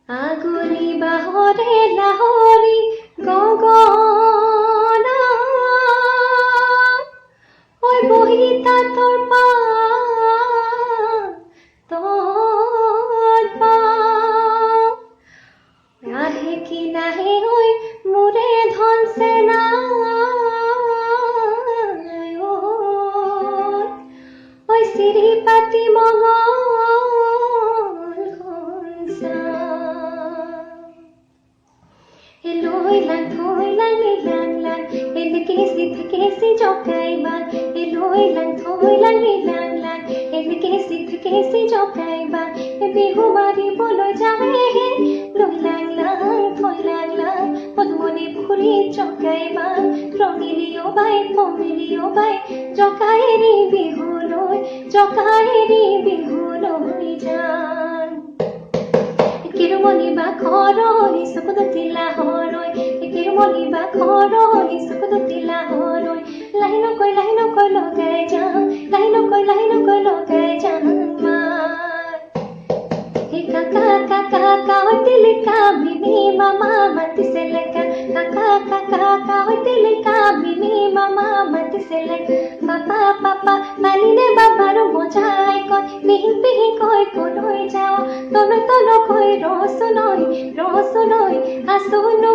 আগুলি বাহরে লাহরি গগনা ওই বহিতা তোর পা তোর পা আহে কি নাহে ওই মুরে ধনসে না ওই সিরিপাতি মগল Loi lang thoi lang ni lang lang el kesi jokai ban loi lang thoi lang ni lang lang el kesi jokai ban bihu bari bolo jawe he loi lang lang thoi lang lang podmone phuri jokai ban rongilio bai pomilio bai jokai ri bihu loi jan Kirmoni ba khoroi sukudutila horoi Kirmoni ba khoroi sukudutila horoi Laino koi logai jang Laino koi logai jang ma He kaka oi tilika mimi mama mati seleka Kaka oi tilika mimi mama mati seleka Papa paline babaro mojai koi pihin koi kodoi jao Tolo koi roso noi asunu